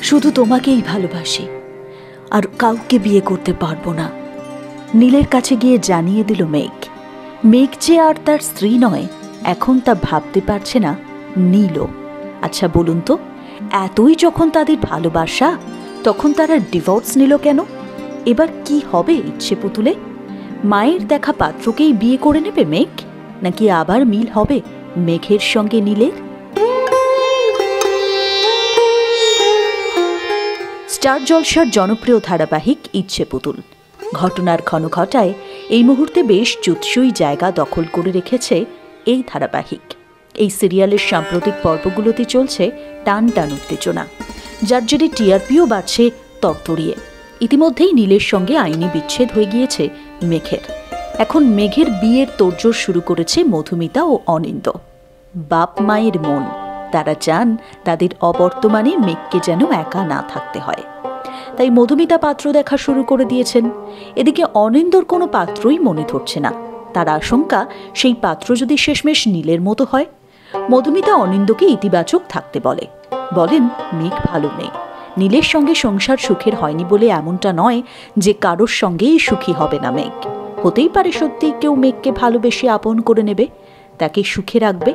শুধু তোমাকেই ভালোবাসি, আর কাউকে বিয়ে করতে পারবো না। নীলের কাছে গিয়ে জানিয়ে দিল মেঘ। মেঘ যে আর তার স্ত্রী নয় এখন তা ভাবতে পারছে না নীলও। আচ্ছা বলুন তো, এতই যখন তাদের ভালোবাসা তখন তারা ডিভোর্স নিল কেন? এবার কি হবে ইচ্ছে পুতুলে? মায়ের দেখা পাত্রকেই বিয়ে করে নেবে মেঘ, নাকি আবার মিল হবে মেঘের সঙ্গে নীলের? স্টার জলসার জনপ্রিয় ধারাবাহিক ইচ্ছে পুতুল ঘটনার ঘনঘটায় এই মুহূর্তে বেশ জুৎসই জায়গা দখল করে রেখেছে এই ধারাবাহিক। এই সিরিয়ালের সাম্প্রতিক পর্বগুলোতে চলছে টান টান উত্তেজনা, যার জেরে টিআরপিও বাড়ছে তরতরিয়ে। ইতিমধ্যেই নীলের সঙ্গে আইনি বিচ্ছেদ হয়ে গিয়েছে মেঘের। এখন মেঘের বিয়ের তোড়জোড় শুরু করেছে মধুমিতা ও অনিন্দ। বাপ মায়ের মন, তারা চান তাদের অবর্তমানে মেঘকে যেন একা না থাকতে হয়। তাই মধুমিতা পাত্র দেখা শুরু করে দিয়েছেন। এদিকে অনিন্দর কোনো পাত্রই মনে ধরছে না। তার আশঙ্কা সেই পাত্র যদি শেষমেশ নীলের মতো হয়। মধুমিতা অনিন্দকে ইতিবাচক থাকতে বলেন মেঘ ভালো নেই। নীলের সঙ্গে সংসার সুখের হয়নি বলে এমনটা নয় যে কারোর সঙ্গেই সুখী হবে না মেঘ। হতেই পারে সত্যি কেউ মেঘকে ভালোবেসে আপন করে নেবে, তাকে সুখে রাখবে।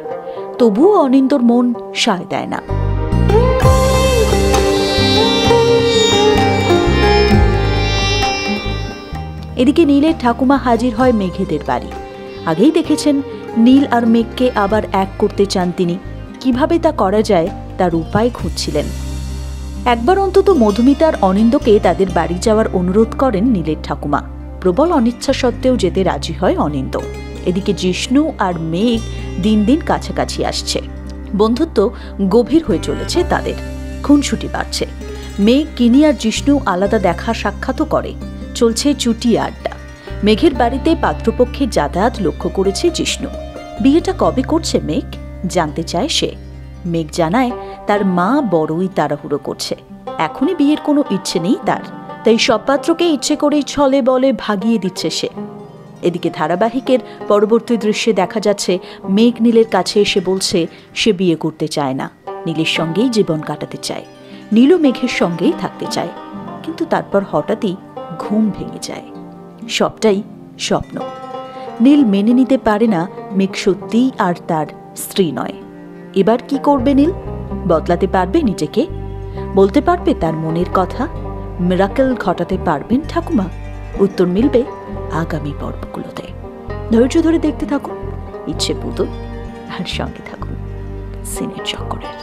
তবুও অনিন্দর মন সায় দেয় না। এদিকে নীলের ঠাকুমা হাজির হয় মেঘেদের বাড়ি। আগেই দেখেছেন নীল আর মেঘকে আবার এক করতে চান তিনি। কিভাবে তা করা যায় তার উপায় খুঁজছিলেন। একবার অন্তত মধুমিতার অনিন্দকে তাদের বাড়ি যাওয়ার অনুরোধ করেন নীলের ঠাকুমা। প্রবল অনিচ্ছা সত্ত্বেও যেতে রাজি হয় অনিন্দ। এদিকে জিষ্ণু আর মেঘ দিন দিন কাছাকাছি আসছে। বন্ধুত্ব গভীর হয়ে চলেছে তাদের। খুনসুটি বাড়ছে। মেঘ, কিনি আর জিষ্ণু আলাদা দেখা সাক্ষাৎও করে। চলছে চুটিয়া আড্ডা। মেঘের বাড়িতে পাত্রপক্ষে যাতায়াত লক্ষ্য করেছে জিষ্ণু। বিয়েটা কবে করছে মেঘ জানতে চায় সে। মেঘ জানায় তার মা বড়ই তাড়াহুড়ো করছে, এখনই বিয়ের কোনো ইচ্ছে নেই তার। তাই সব পাত্রকে ইচ্ছে করেই ছলে বলে ভাগিয়ে দিচ্ছে সে। এদিকে ধারাবাহিকের পরবর্তী দৃশ্যে দেখা যাচ্ছে মেঘ নীলের কাছে এসে বলছে সে বিয়ে করতে চায় না, নীলের সঙ্গেই জীবন কাটাতে চায়। নীলও মেঘের সঙ্গেই থাকতে চায়। কিন্তু তারপর হঠাৎই ঘুম ভেঙে যায়। সবটাই স্বপ্ন। নীল মেনে নিতে পারে না মেঘ সত্যিই আর তার স্ত্রী নয়। এবার কি করবে নীল? বদলাতে পারবে নিজেকে? বলতে পারবে তার মনের কথা? মিরাকেল ঘটাতে পারবেন ঠাকুমা? উত্তর মিলবে আগামী পর্বগুলোতে। ধৈর্য ধরে দেখতে থাকুন ইচ্ছে পুতুল, আর সঙ্গে থাকুন সিনে চক্করের।